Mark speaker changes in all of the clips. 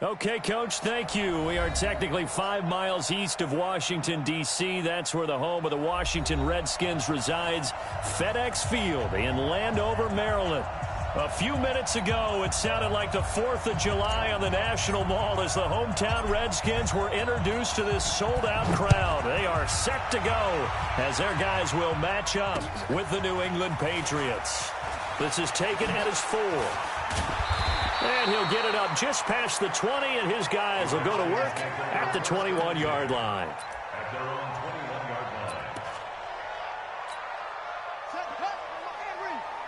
Speaker 1: Okay, Coach, thank you. We are technically 5 miles east of Washington, D.C. That's where the home of the Washington Redskins resides, FedEx Field in Landover, Maryland. A few minutes ago, it sounded like the 4th of July on the National Mall as the hometown Redskins were introduced to this sold-out crowd. They are set to go as their guys will match up with the New England Patriots. This is taken at his 4. And he'll get it up just past the 20, and his guys will go to work at the 21-yard line.
Speaker 2: At their own 21-yard line.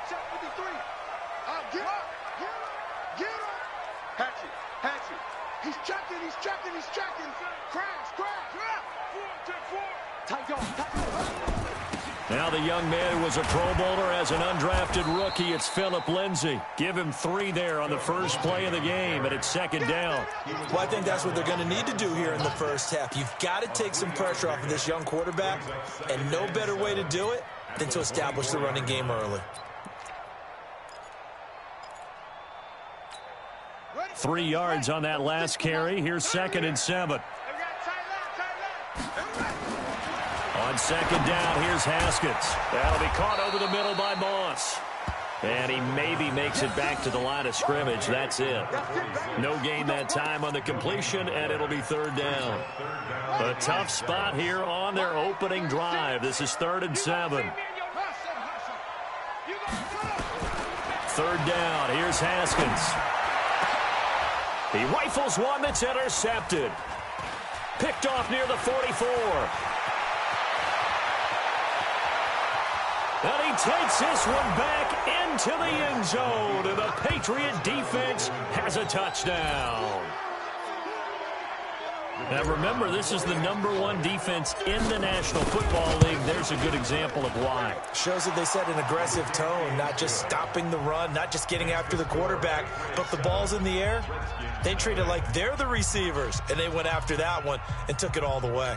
Speaker 3: Set 53. Get up. Hatchet. He's checking. Crash. Tight go.
Speaker 1: Now the young man who was a Pro Bowler as an undrafted rookie, it's Phillip Lindsay. Give him 3 there on the first play of the game, and it's 2nd down.
Speaker 4: Well, I think that's what they're going to need to do here in the first half. You've got to take some pressure off of this young quarterback, and no better way to do it than to establish the running game early.
Speaker 1: 3 yards on that last carry. Here's 2nd and 7. On 2nd down, here's Haskins. That'll be caught over the middle by Moss. And he maybe makes it back to the line of scrimmage. That's it. No gain that time on the completion, and it'll be 3rd down. A tough spot here on their opening drive. This is 3rd and 7. 3rd down, here's Haskins. He rifles one that's intercepted. Picked off near the 44. And he takes this one back into the end zone. And the Patriot defense has a touchdown. Now remember, this is the #1 defense in the National Football League. There's a good example of why.
Speaker 4: Shows that they set an aggressive tone, not just stopping the run, not just getting after the quarterback, but the ball's in the air. They treat it like they're the receivers, and they went after that one and took it all the way.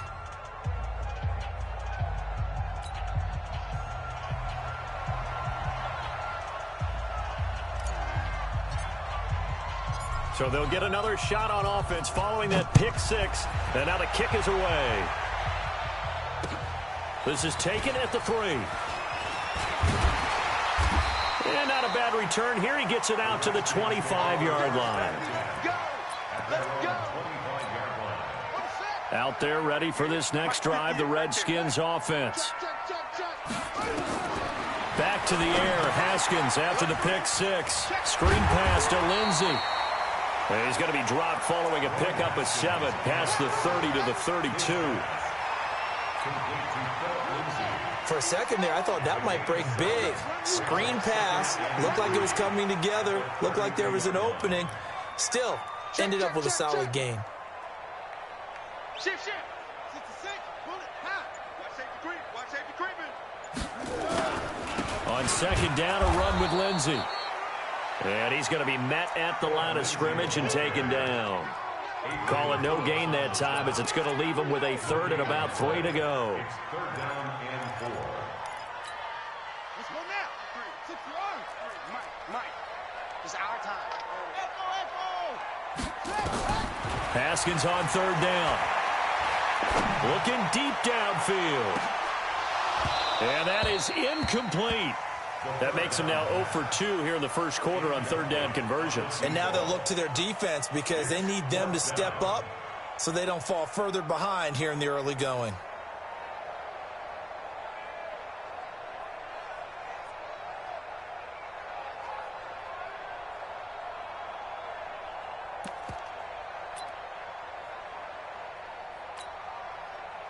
Speaker 1: So they'll get another shot on offense following that pick 6. And now the kick is away. This is taken at the 3. And not a bad return here. He gets it out to the 25-yard line. Out there ready for this next drive, the Redskins offense. Back to the air. Haskins after the pick 6. Screen pass to Lindsay. And he's going to be dropped following a pickup of 7 past the 30 to the 32.
Speaker 4: For a second there, I thought that might break big. Screen pass. Looked like it was coming together. Looked like there was an opening. Still, ended up with a solid gain.
Speaker 3: Shift. 66. Bullet. Watch safety creeping.
Speaker 1: On 2nd down, a run with Lindsay. And he's going to be met at the line of scrimmage and taken down. Call it no gain that time as it's going to leave him with a 3rd and about 3 to go.
Speaker 2: It's 3rd down and 4.
Speaker 3: Let's go now. 3, 6 yards. Mike. It's our time. Echo.
Speaker 1: Haskins on 3rd down. Looking deep downfield. And that is incomplete. That makes them now 0 for 2 here in the first quarter on 3rd down conversions.
Speaker 4: And now they'll look to their defense because they need them to step up so they don't fall further behind here in the early going.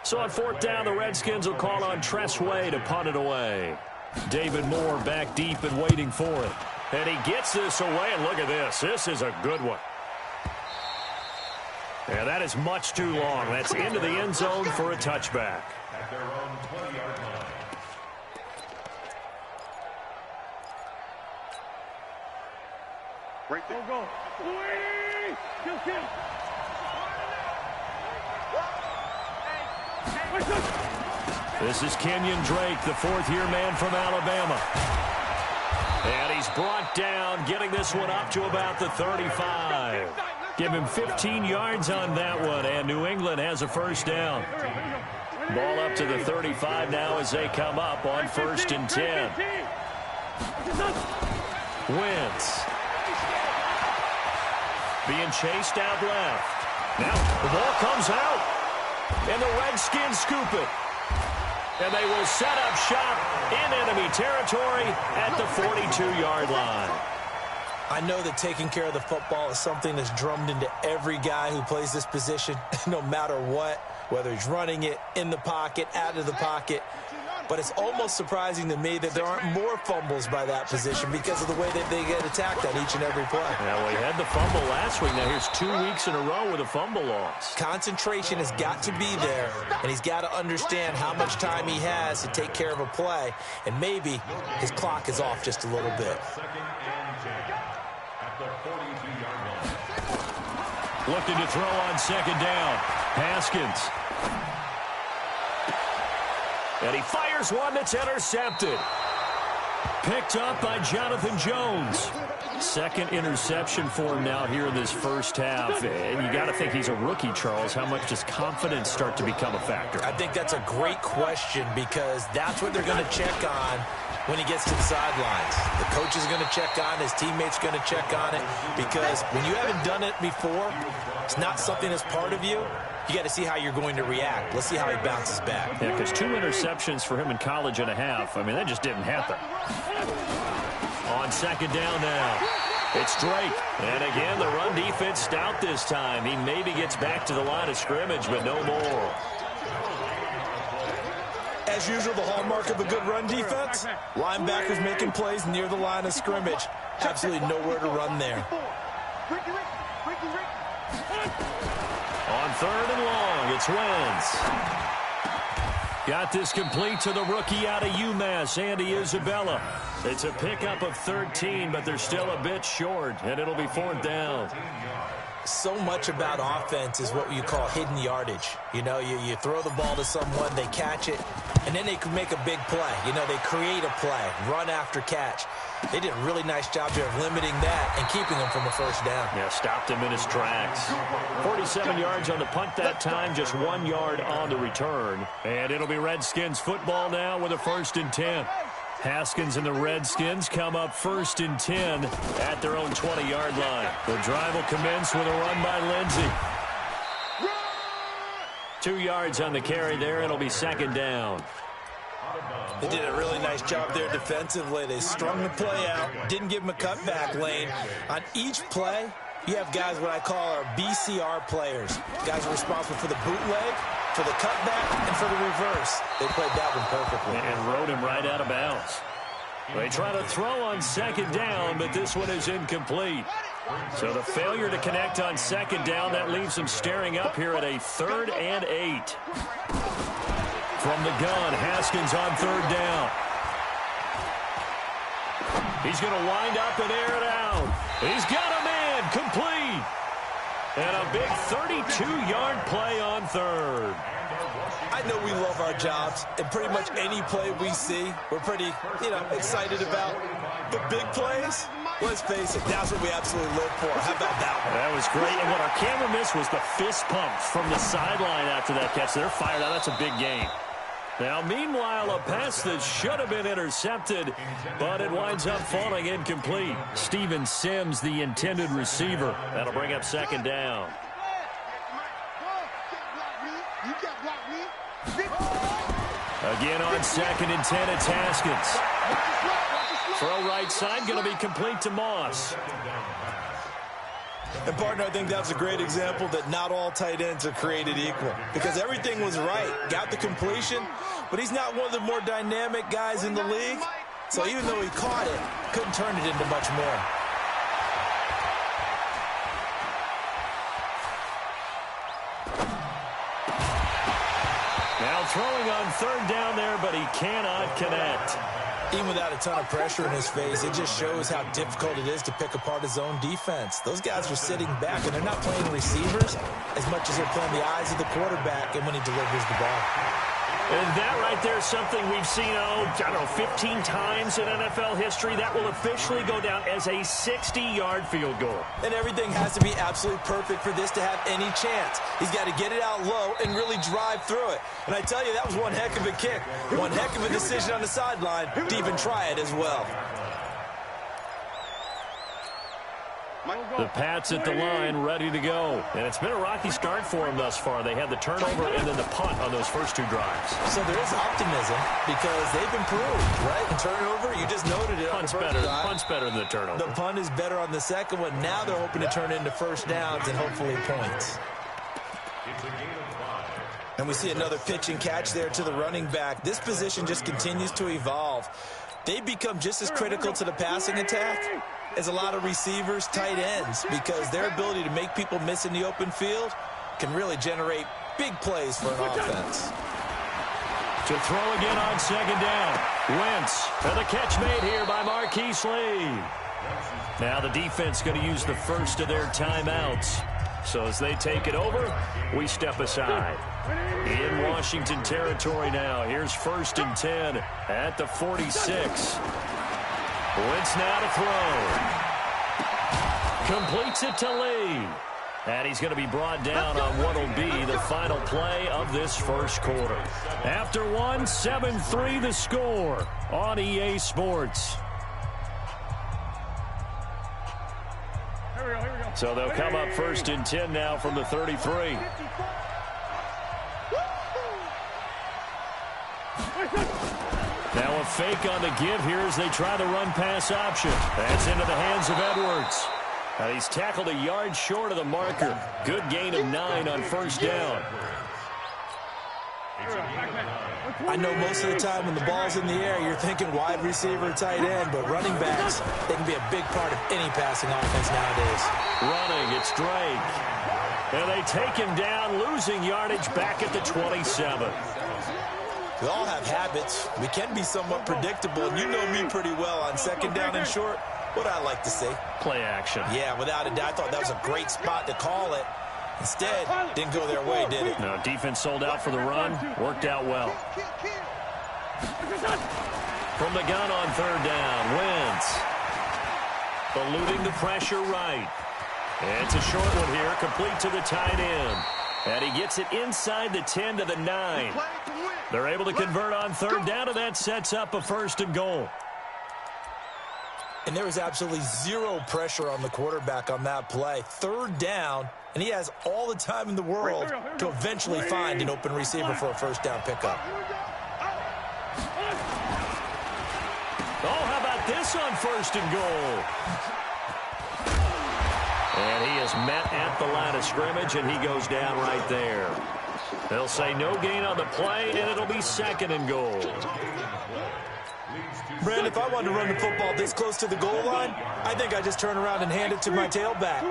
Speaker 1: So on 4th down, the Redskins will call on Tressway to punt it away. David Moore back deep and waiting for it. And he gets this away, and look at this. This is a good one. Yeah, that is much too long. That's into the end zone for a touchback.
Speaker 2: At their own 20-yard line.
Speaker 3: Right there. Go.
Speaker 1: This is Kenyon Drake, the 4th-year man from Alabama. And he's brought down, getting this one up to about the 35. Give him 15 yards on that one, and New England has a first down. Ball up to the 35 now as they come up on 1st and 10. Wentz. Being chased out left. Now the ball comes out, and the Redskins scoop it. And they will set up shop in enemy territory at the 42-yard line.
Speaker 4: I know that taking care of the football is something that's drummed into every guy who plays this position, no matter what, whether he's running it, in the pocket, out of the pocket. But it's almost surprising to me that there aren't more fumbles by that position because of the way that they get attacked on each and every play.
Speaker 1: Yeah, we had the fumble last week. Now here's 2 weeks in a row with a fumble loss.
Speaker 4: Concentration has got to be there, and he's got to understand how much time he has to take care of a play, and maybe his clock is off just a little bit.
Speaker 1: Looking to throw on 2nd down. Haskins. And he fires one that's intercepted. Picked up by Jonathan Jones. 2nd interception for him now here in this first half. And you got to think he's a rookie, Charles. How much does confidence start to become a factor?
Speaker 4: I think that's a great question because that's what they're going to check on when he gets to the sidelines. The coach is going to check on it. His teammates are going to check on it because when you haven't done it before, it's not something that's part of you. You got to see how you're going to react. Let's see how he bounces back.
Speaker 1: Yeah, because 2 interceptions for him in college and a half. I mean, that just didn't happen. On 2nd down now, it's Drake. And again, the run defense stout this time. He maybe gets back to the line of scrimmage, but no more.
Speaker 4: As usual, the hallmark of a good run defense, linebackers making plays near the line of scrimmage. Absolutely nowhere to run there.
Speaker 1: On 3rd and long, it's Wentz. Got this complete to the rookie out of UMass, Andy Isabella. It's a pickup of 13, but they're still a bit short, and it'll be 4th down.
Speaker 4: So much about offense is what you call hidden yardage. You know, you throw the ball to someone, they catch it, and then they can make a big play. You know, they create a play, run after catch. They did a really nice job there of limiting that and keeping him from a first down.
Speaker 1: Yeah, stopped him in his tracks. 47 yards on the punt that time, just 1 yard on the return. And it'll be Redskins football now with a 1st and 10. Haskins and the Redskins come up 1st and 10 at their own 20-yard line. The drive will commence with a run by Lindsey. 2 yards on the carry there. It'll be 2nd down.
Speaker 4: They did a really nice job there defensively. They strung the play out, didn't give him a cutback lane. On each play, you have guys what I call our BCR players. Guys are responsible for the bootleg, for the cutback, and for the reverse. They played that one perfectly.
Speaker 1: And rode him right out of bounds. They try to throw on 2nd down, but this one is incomplete. So the failure to connect on 2nd down, that leaves them staring up here at a 3rd and 8. From the gun, Haskins on 3rd down. He's going to wind up and air it out. He's got a man, complete. And a big 32-yard play on 3rd.
Speaker 4: I know we love our jobs, and pretty much any play we see, we're pretty, excited about. But big plays, let's face it, that's what we absolutely live for. How about that one?
Speaker 1: That was great. And what our camera missed was the fist pumps from the sideline after that catch. They're fired out. That's a big game. Now, meanwhile, a pass that should have been intercepted, but it winds up falling incomplete. Steven Sims, the intended receiver. That'll bring up 2nd down. Again on 2nd and 10, it's Haskins. Throw right side, going to be complete to Moss.
Speaker 4: And, partner, I think that's a great example that not all tight ends are created equal because everything was right. Got the completion, but he's not one of the more dynamic guys in the league. So even though he caught it, couldn't turn it into much more.
Speaker 1: Now throwing on 3rd down there, but he cannot connect.
Speaker 4: Even without a ton of pressure in his face, it just shows how difficult it is to pick apart his own defense. Those guys are sitting back, and they're not playing receivers as much as they're playing the eyes of the quarterback and when he delivers the ball.
Speaker 1: And that right there is something we've seen, I don't know, 15 times in NFL history. That will officially go down as a 60-yard field goal.
Speaker 4: And everything has to be absolutely perfect for this to have any chance. He's got to get it out low and really drive through it. And I tell you, that was one heck of a kick. One heck of a decision on the sideline to even try it as well.
Speaker 1: The Pats at the line, ready to go. And it's been a rocky start for them thus far. They had the turnover and then the punt on those first 2 drives.
Speaker 4: So there is optimism because they've improved, right? And turnover, you just noted it.
Speaker 1: Punt's better than the turnover.
Speaker 4: The punt is better on the second one. Now they're hoping to turn into first downs and hopefully points. And we see another pitch and catch there to the running back. This position just continues to evolve. They become just as critical to the passing attack as a lot of receivers, tight ends, because their ability to make people miss in the open field can really generate big plays for an offense.
Speaker 1: To throw again on second down. Wentz, and the catch made here by Marquise Lee. Now the defense going to use the first of their timeouts. So as they take it over, we step aside. In Washington territory now. Here's 1st and 10 at the 46. Wentz now to throw. Completes it to Lee. And he's going to be brought down on what will be the final play of this first quarter. After one, 7-3 the score on EA Sports. So they'll come up 1st and 10 now from the 33. Now a fake on the give here as they try the run-pass option. That's into the hands of Edwards. And he's tackled a yard short of the marker. Good gain of 9 on first down.
Speaker 4: I know most of the time when the ball's in the air, you're thinking wide receiver, tight end, but running backs, they can be a big part of any passing offense nowadays.
Speaker 1: Running, it's Drake. And they take him down, losing yardage back at the 27.
Speaker 4: We all have habits. We can be somewhat predictable, and you know me pretty well on second down and short. What I like to say?
Speaker 1: Play action.
Speaker 4: Yeah, without a doubt. I thought that was a great spot to call it. Instead, didn't go their way, did it?
Speaker 1: No, defense sold out for the run. Worked out well. From the gun on third down, Wentz. Eluding the pressure right. It's a short one here, complete to the tight end. And he gets it inside the 10 to the 9. They're able to convert on third down, and that sets up a 1st and goal.
Speaker 4: And there was absolutely zero pressure on the quarterback on that play. Third down, and he has all the time in the world to eventually find an open receiver for a first down pickup.
Speaker 1: Oh, how about this on 1st and goal? And he is met at the line of scrimmage, and he goes down right there. They'll say no gain on the play, and it'll be 2nd and goal.
Speaker 4: Brand, if I wanted to run the football this close to the goal line, I think I just turn around and hand it to my tailback.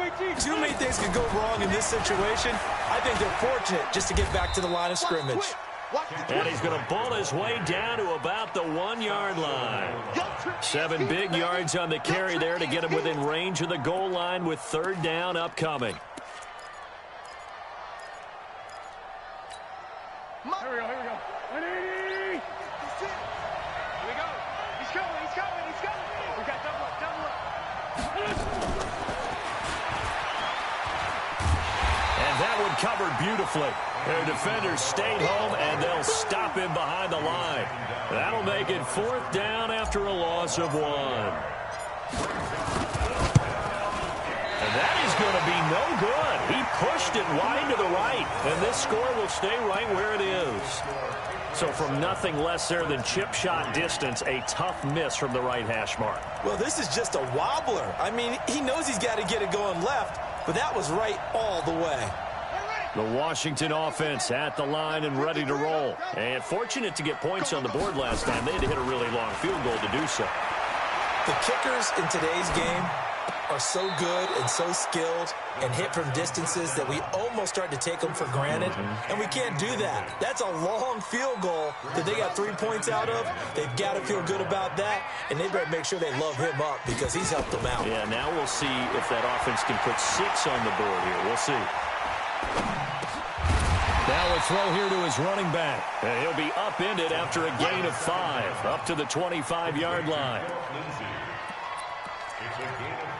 Speaker 4: Too many things could go wrong in this situation. I think they're fortunate just to get back to the line of scrimmage.
Speaker 1: And he's going to bull his way down to about the 1-yard line. 7 big yards on the carry there to get him within range of the goal line with third down upcoming.
Speaker 3: Here we go. 180. Here we go. He's coming. We got double up.
Speaker 1: And that one covered beautifully. Their defenders stayed home, and they'll stop him behind the line. That'll make it 4th down after a loss of 1. And that is going to be no good. He pushed it wide to the right, and this score will stay right where it is. So from nothing less there than chip shot distance, a tough miss from the right hash mark.
Speaker 4: Well, this is just a wobbler. I mean, he knows he's got to get it going left, but that was right all the way.
Speaker 1: The Washington offense at the line and ready to roll. And fortunate to get points on the board last time. They had to hit a really long field goal to do so.
Speaker 4: The kickers in today's game are so good and so skilled and hit from distances that we almost start to take them for granted. And we can't do that. That's a long field goal that they got 3 points out of. They've got to feel good about that, and they better make sure they love him up because he's helped them out.
Speaker 1: Yeah, now we'll see if that offense can put 6 on the board here. We'll see. Now a throw here to his running back. And he'll be upended after a gain of 5, up to the 25-yard line.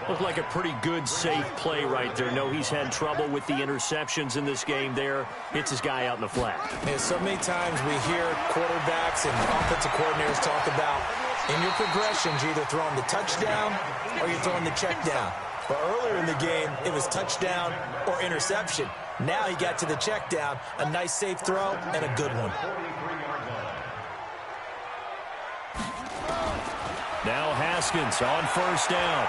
Speaker 1: Looked like a pretty good, safe play right there. No, he's had trouble with the interceptions in this game there. Hits his guy out in the flat.
Speaker 4: Yeah, so many times we hear quarterbacks and offensive coordinators talk about in your progressions, you're either throwing the touchdown or you're throwing the check down. But earlier in the game, it was touchdown or interception. Now he got to the check down, a nice safe throw, and a good one.
Speaker 1: Now Haskins on first down.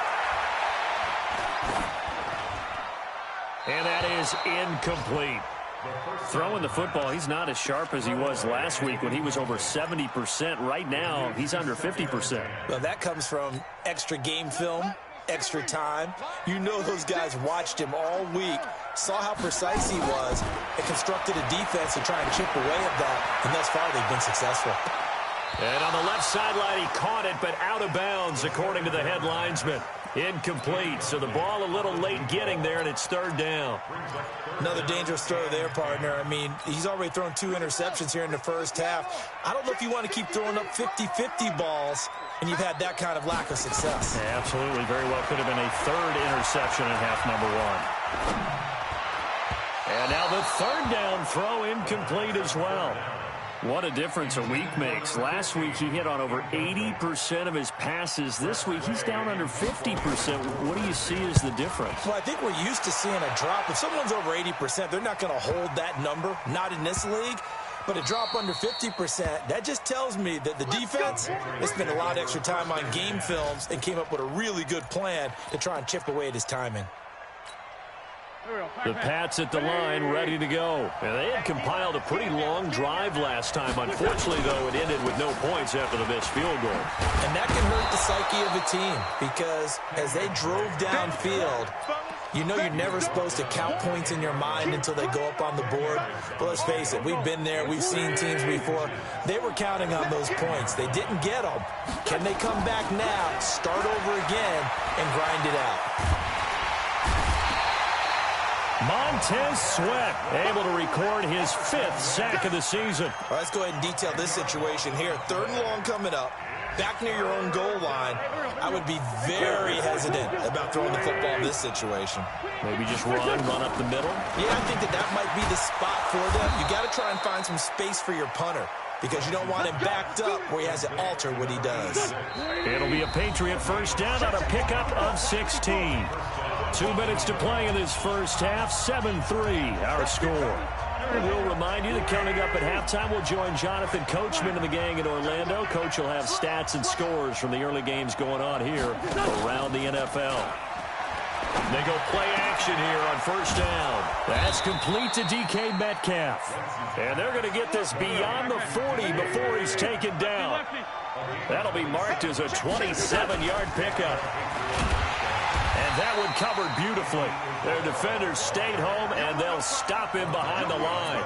Speaker 1: And that is incomplete. Throwing the football, he's not as sharp as he was last week when he was over 70%. Right now, he's under 50%.
Speaker 4: Well, that comes from extra game film, extra time. You know those guys watched him all week, saw how precise he was, and constructed a defense to try and chip away at that. And thus far, they've been successful.
Speaker 1: And on the left sideline, he caught it, but out of bounds, according to the head linesman. Incomplete, so the ball a little late getting there, and it's third down.
Speaker 4: Another dangerous throw there, partner. I mean, he's already thrown 2 interceptions here in the first half. I don't know if you want to keep throwing up 50-50 balls, and you've had that kind of lack of success.
Speaker 1: Yeah, absolutely. Very well could have been a third interception in half number 1. And now the third down throw incomplete as well. What a difference a week makes. Last week, he hit on over 80% of his passes. This week, he's down under 50%. What do you see as the difference?
Speaker 4: Well, I think we're used to seeing a drop. If someone's over 80%, they're not going to hold that number, not in this league. But a drop under 50%, that just tells me that the defense has spent a lot of extra time on game films and came up with a really good plan to try and chip away at his timing.
Speaker 1: The Pats at the line, ready to go. And they had compiled a pretty long drive last time. Unfortunately, though, it ended with no points after the missed field goal.
Speaker 4: And that can hurt the psyche of a team because as they drove downfield, you know you're never supposed to count points in your mind until they go up on the board. But let's face it, we've been there. We've seen teams before. They were counting on those points. They didn't get them. Can they come back now, start over again, and grind it out?
Speaker 1: Montez Sweat able to record his 5th sack of the season.
Speaker 4: All right, let's go ahead and detail this situation here. 3rd and long coming up. Back near your own goal line. I would be very hesitant about throwing the football in this situation.
Speaker 1: Maybe just run up the middle?
Speaker 4: Yeah, I think that might be the spot for them. You got to try and find some space for your punter because you don't want him backed up where he has to alter what he does.
Speaker 1: It'll be a Patriot first down on a pickup of 16. 2 minutes to play in this first half. 7-3 our score. We'll remind you that coming up at halftime, we'll join Jonathan Coachman and the gang in Orlando. Coach will have stats and scores from the early games going on here around the NFL. They go play action here on first down. That's complete to DK Metcalf. And they're going to get this beyond the 40 before he's taken down. That'll be marked as a 27-yard pickup. And that one covered beautifully. Their defenders stayed home, and they'll stop him behind the line.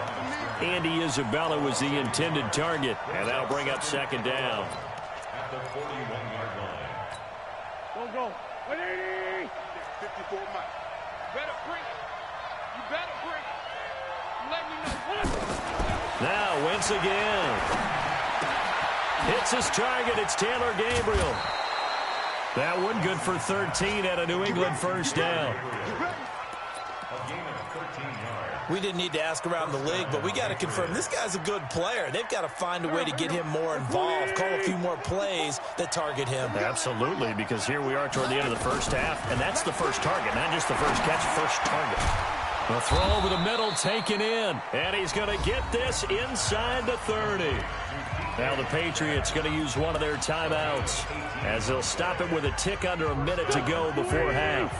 Speaker 1: Andy Isabella was the intended target, and that'll bring up second down.
Speaker 2: At the 41-yard line.
Speaker 3: Go. 180. 54 miles. Better bring it. You better bring it. Let me know.
Speaker 1: Now Wentz again. Hits his target. It's Taylor Gabriel. That one good for 13 at a New England first down.
Speaker 2: A gain of 13 yards.
Speaker 4: We didn't need to ask around the league, but we got to confirm this guy's a good player. They've got to find a way to get him more involved, call a few more plays that target him.
Speaker 1: Absolutely, because here we are toward the end of the first half, and that's the first target, not just the first catch, first target. A throw over the middle taken in, and he's going to get this inside the 30. Now the Patriots going to use one of their timeouts as they'll stop it with a tick under a minute to go before half.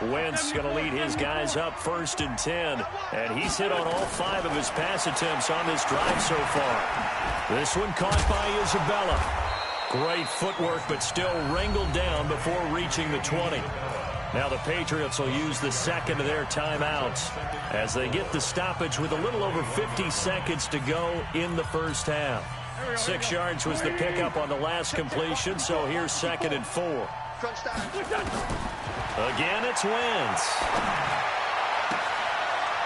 Speaker 1: Wentz going to lead his guys up 1st and 10, and he's hit on all 5 of his pass attempts on this drive so far. This one caught by Isabella. Great footwork, but still wrangled down before reaching the 20. Now the Patriots will use the second of their timeouts as they get the stoppage with a little over 50 seconds to go in the first half. 6 yards was the pickup on the last completion, so here's 2nd and 4. Again, it's Wentz.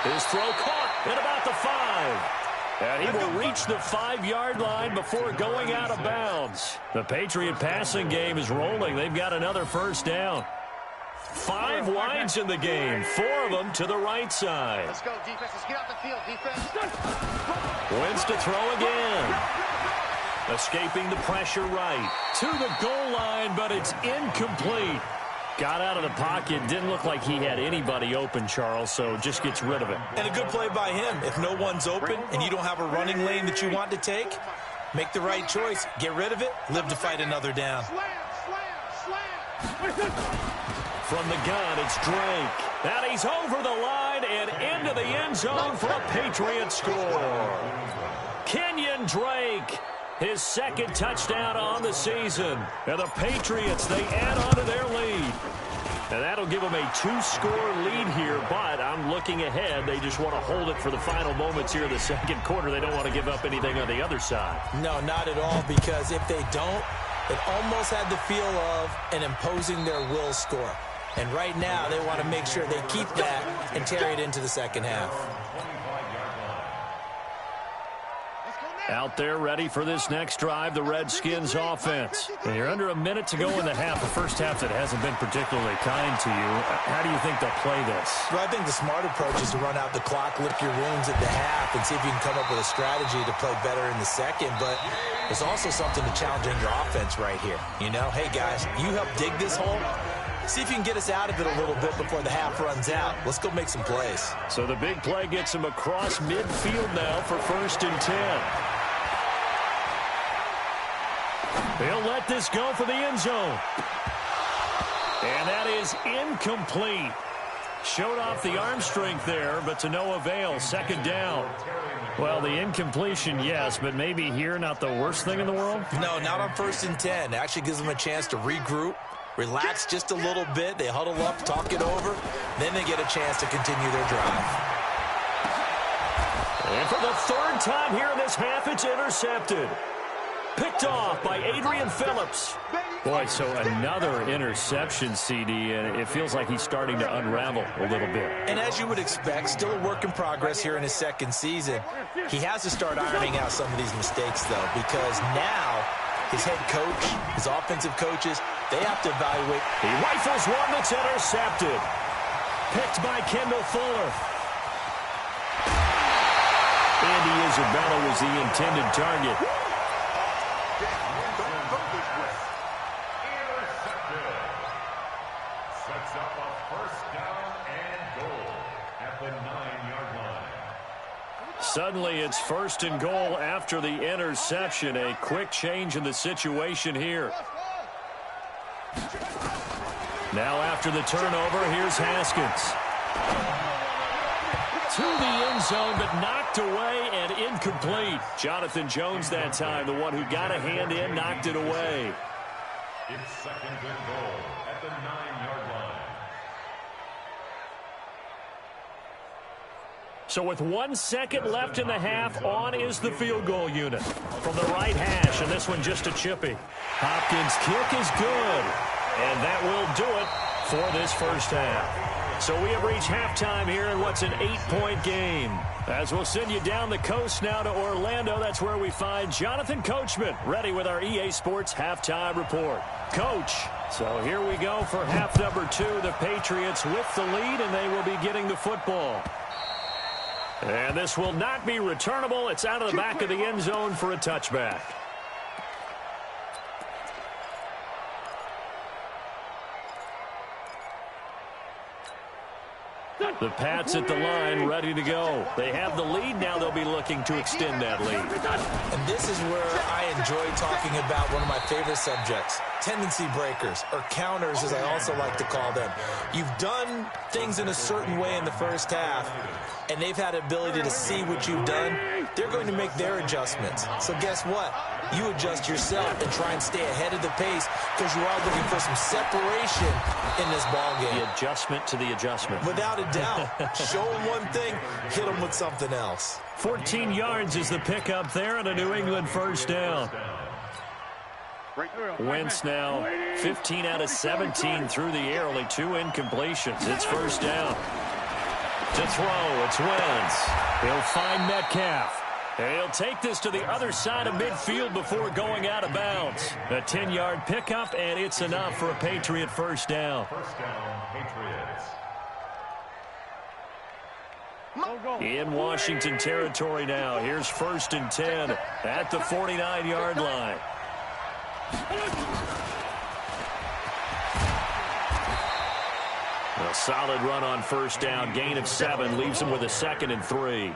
Speaker 1: His throw caught. at about the 5. And he will reach the 5-yard line before going out of bounds. The Patriot passing game is rolling. They've got another first down. 5 wides in the game, 4 of them to the right side.
Speaker 5: Let's go, defense. Let's get out the field, defense.
Speaker 1: Wins to throw again. Escaping the pressure right. To the goal line, but it's incomplete. Got out of the pocket. Didn't look like he had anybody open, Charles, so just gets rid of it.
Speaker 4: And a good play by him. If no one's open and you don't have a running lane that you want to take, make the right choice. Get rid of it. Live to fight another down.
Speaker 1: From the gun, it's Drake. And he's over the line and into the end zone for a Patriot score. Kenyon Drake, his second touchdown on the season. And the Patriots, they add on to their lead. And that'll give them a 2-score lead here, but I'm looking ahead. They just want to hold it for the final moments here in the second quarter. They don't want to give up anything on the other side.
Speaker 4: No, not at all, because if they don't, it almost had the feel of an imposing their will score. And right now, they want to make sure they keep that and carry it into the second half.
Speaker 1: Out there ready for this next drive, the Redskins offense. And you're under a minute to go in the half, the first half that hasn't been particularly kind to you. How do you think they'll play this?
Speaker 4: Well, I think the smart approach is to run out the clock, lick your wounds at the half, and see if you can come up with a strategy to play better in the second. But there's also something to challenging your offense right here. You know, hey, guys, you help dig this hole. See if you can get us out of it a little bit before the half runs out. Let's go make some plays.
Speaker 1: So the big play gets him across midfield now for 1st and 10. They'll let this go for the end zone. And that is incomplete. Showed off the arm strength there, but to no avail. 2nd down. Well, the incompletion, yes, but maybe here not the worst thing in the world?
Speaker 4: No, not on 1st and 10. It actually gives them a chance to regroup, relax just a little bit. They huddle up, talk it over. Then they get a chance to continue their drive.
Speaker 1: And for the 3rd time here in this half, it's intercepted. Picked off by Adrian Phillips. Boy, so another interception, CD, and it feels like he's starting to unravel a little bit.
Speaker 4: And as you would expect, still a work in progress here in his 2nd season. He has to start ironing out some of these mistakes, though, because now his head coach, his offensive coaches, they have to evaluate.
Speaker 1: He rifles one that's intercepted. Picked by Kendall Fuller. Andy Isabella was the intended target. Suddenly, it's 1st and goal after the interception. A quick change in the situation here. Now after the turnover, here's Haskins. To the end zone, but knocked away and incomplete. Jonathan Jones that time, the one who got a hand in, knocked it away.
Speaker 2: It's 2nd and goal at the 9-yard line.
Speaker 1: So with 1 second left in the half, on is the field goal unit. From the right hash, and this one just a chippy. Hopkins' kick is good. And that will do it for this first half. So we have reached halftime here in what's an 8-point game. As we'll send you down the coast now to Orlando, that's where we find Jonathan Coachman, ready with our EA Sports halftime report. Coach, so here we go for half number 2. The Patriots with the lead, and they will be getting the football. And this will not be returnable. It's out of the back of the end zone for a touchback. The Pats at the line, ready to go. They have the lead. Now they'll be looking to extend that lead.
Speaker 4: And this is where I enjoy talking about one of my favorite subjects, tendency breakers, or counters, as I also like to call them. You've done things in a certain way in the first half, and they've had the ability to see what you've done. They're going to make their adjustments. So guess what? You adjust yourself and try and stay ahead of the pace, because you are looking for some separation in this ball game.
Speaker 1: The adjustment to the adjustment.
Speaker 4: Without a doubt. Show them one thing, hit them with something else.
Speaker 1: 14 yards is the pickup there, and a New England first down. Wentz now 15 out of 17 through the air, only 2 incompletions. It's first down. To throw, it's Wentz. He'll find Metcalf. And he'll take this to the other side of midfield before going out of bounds. A 10-yard pickup, and it's enough for a Patriot first down.
Speaker 2: First down, Patriots.
Speaker 1: In Washington territory now. Here's 1st and 10 at the 49-yard line. A solid run on first down. Gain of 7 leaves him with a 2nd and 3.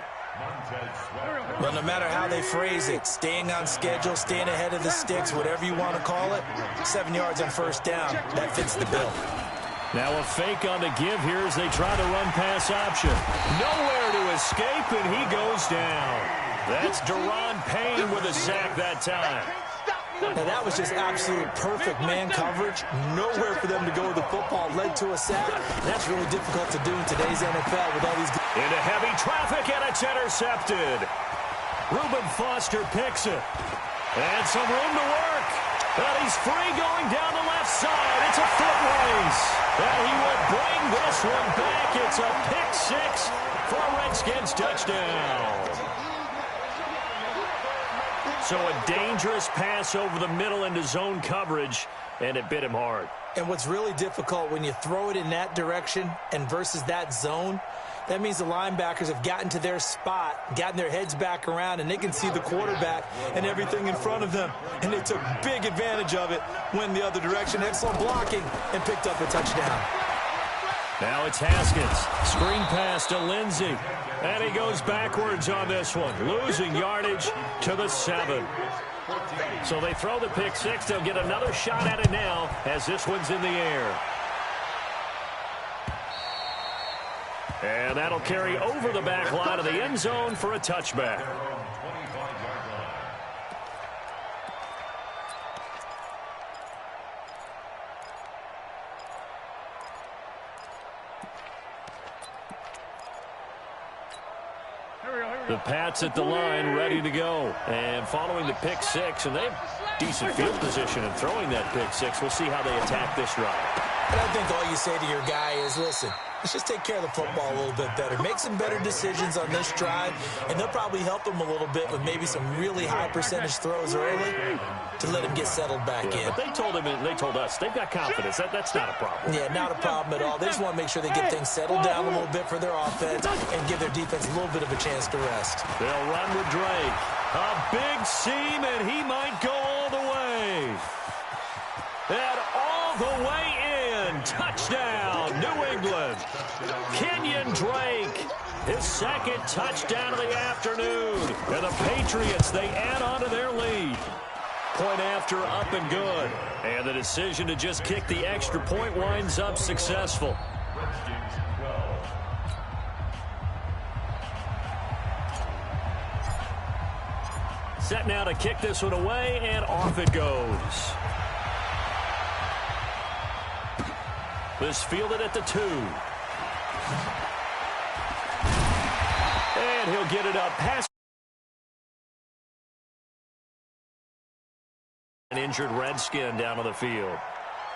Speaker 4: Well, no matter how they phrase it, staying on schedule, staying ahead of the sticks, whatever you want to call it, 7 yards on first down, that fits the bill.
Speaker 1: Now a fake on the give here as they try to run pass option. Nowhere to escape, and he goes down. That's Deron Payne with a sack that time.
Speaker 4: Now that was just absolute perfect man coverage. Nowhere for them to go with the football. Led to a sack. That's really difficult to do in today's NFL with all these...
Speaker 1: Into heavy traffic, and it's intercepted. Reuben Foster picks it. And some room to work. But he's free going down the left side. It's a foot race. And he will bring this one back. It's a pick 6 for a Redskins touchdown. So a dangerous pass over the middle into zone coverage, and it bit him hard.
Speaker 4: And what's really difficult when you throw it in that direction and versus that zone, that means the linebackers have gotten to their spot, gotten their heads back around, and they can see the quarterback and everything in front of them. And they took big advantage of it, went the other direction, excellent blocking, and picked up a touchdown.
Speaker 1: Now it's Haskins. Screen pass to Lindsey. And he goes backwards on this one, losing yardage to the 7. So they throw the pick 6. They'll get another shot at it now as this one's in the air. And that'll carry over the back line of the end zone for a touchback. The Pats at the line, ready to go. And following the pick 6, and they have decent field position in throwing that pick 6. We'll see how they attack this drive.
Speaker 4: And I think all you say to your guy is, listen, let's just take care of the football a little bit better. Make some better decisions on this drive, and they'll probably help him a little bit with maybe some really high percentage throws early to let him get settled back in.
Speaker 1: But they told him and they told us they've got confidence. That's not a problem.
Speaker 4: Yeah, not a problem at all. They just want to make sure they get things settled down a little bit for their offense and give their defense a little bit of a chance to rest.
Speaker 1: They'll run with Drake. A big seam, and he might go all the way. And all the way in. Touchdown, New England. Kenyon Drake, his 2nd touchdown of the afternoon. And the Patriots, they add on to their lead. Point after, up and good. And the decision to just kick the extra point winds up successful. Set now to kick this one away, and off it goes. This fielded at the 2. And he'll get it up past an injured Redskin down on the field.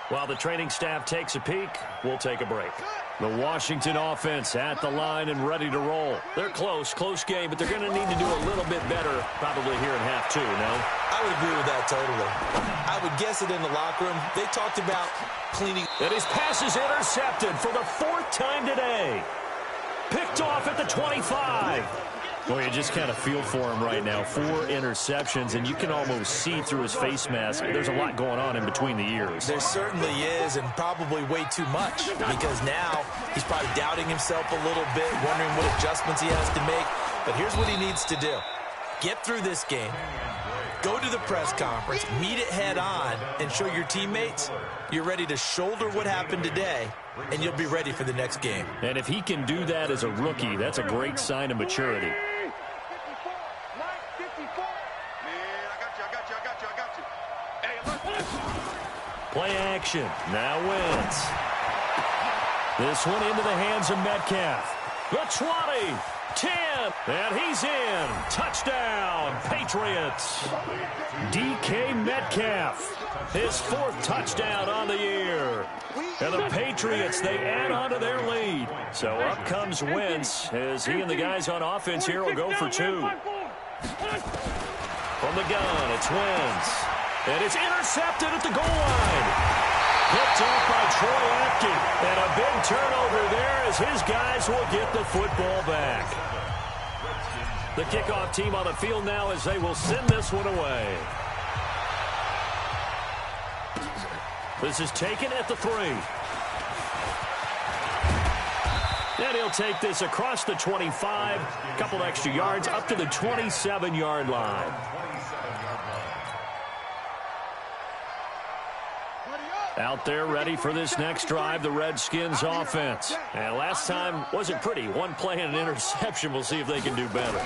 Speaker 1: While the training staff takes a peek, we'll take a break. The Washington offense at the line and ready to roll. They're close game, but they're going to need to do a little bit better probably here in half 2, no?
Speaker 4: I would agree with that totally. I would guess it in the locker room. They talked about cleaning.
Speaker 1: And his pass is intercepted for the 4th time today. Picked off at the 25. Well, you just kind of feel for him right now. 4 interceptions, and you can almost see through his face mask. There's a lot going on in between the ears.
Speaker 4: There certainly is, and probably way too much, because now he's probably doubting himself a little bit, wondering what adjustments he has to make. But here's what he needs to do. Get through this game, go to the press conference, meet it head on, and show your teammates you're ready to shoulder what happened today, and you'll be ready for the next game.
Speaker 1: And if he can do that as a rookie, that's a great sign of maturity. Play action. Now Wentz. This one into the hands of Metcalf. The 20. 10, and he's in. Touchdown, Patriots. DK Metcalf, his 4th touchdown on the year. And the Patriots, they add on to their lead. So up comes Wentz as he and the guys on offense here will go for 2. From the gun, it's Wentz. And it's intercepted at the goal line. Picked off by Troy Apke. And a big turnover there as his guys will get the football back. The kickoff team on the field now as they will send this one away. This is taken at the 3. And he'll take this across the 25. A couple extra yards up to the 27-yard line. Out there ready for this next drive, the Redskins offense. And last time wasn't pretty. One play and an interception. We'll see if they can do better.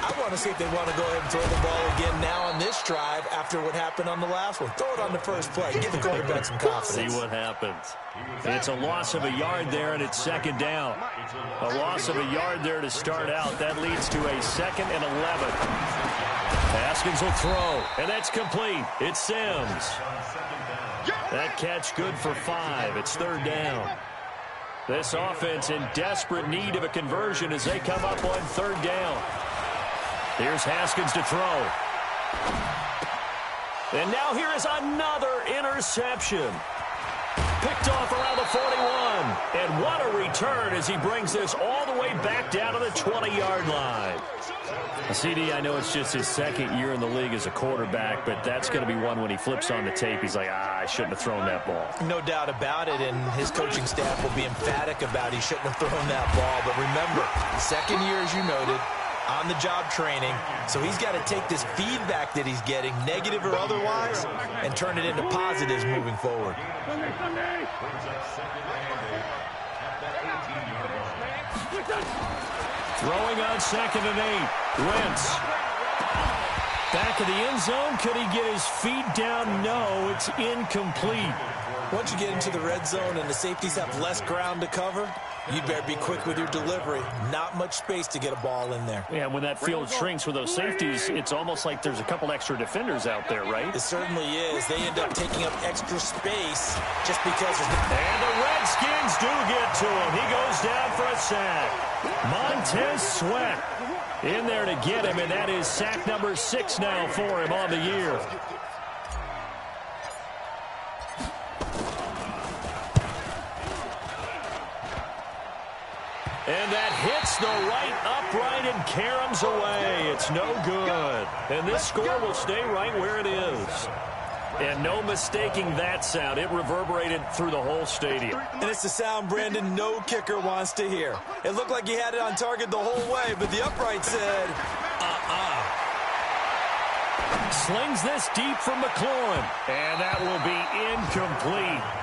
Speaker 4: I want to see if they want to go ahead and throw the ball again now on this drive after what happened on the last one. Throw it on the first play. Give the quarterback some confidence.
Speaker 1: See what happens. It's a loss of a yard there, and it's 2nd down. A loss of a yard there to start out. That leads to a 2nd and 11. Haskins will throw, and that's complete. It's Sims. That catch good for 5. It's 3rd down. This offense in desperate need of a conversion as they come up on 3rd down. Here's Haskins to throw. And now here is another interception. Picked off around the 41. And what a return as he brings this all the way back down to the 20-yard line. CD, I know it's just his 2nd year in the league as a quarterback, but that's going to be one when he flips on the tape. He's like, I shouldn't have thrown that ball.
Speaker 4: No doubt about it, and his coaching staff will be emphatic about he shouldn't have thrown that ball. But remember, 2nd year, as you noted, on-the-job training, so he's got to take this feedback that he's getting, negative or otherwise, and turn it into positives moving forward.
Speaker 1: Throwing on 2nd and 8. Wentz. Back of the end zone. Could he get his feet down? No, it's incomplete.
Speaker 4: Once you get into the red zone and the safeties have less ground to cover, you better be quick with your delivery. Not much space to get a ball in there.
Speaker 1: Yeah, when that field shrinks with those safeties, it's almost like there's a couple extra defenders out there, right?
Speaker 4: It certainly is. They end up taking up extra space just because there's no...
Speaker 1: And the Redskins do get to him. He goes down for a sack. Montez Sweat in there to get him, and that is sack number 6 now for him on the year. And that hits the right upright and caroms away. It's no good. And this score will stay right where it is. And no mistaking that sound. It reverberated through the whole stadium.
Speaker 4: And it's the sound, Brandon, no kicker wants to hear. It looked like he had it on target the whole way, but the upright said,
Speaker 1: Slings this deep from McLaurin. And that will be incomplete.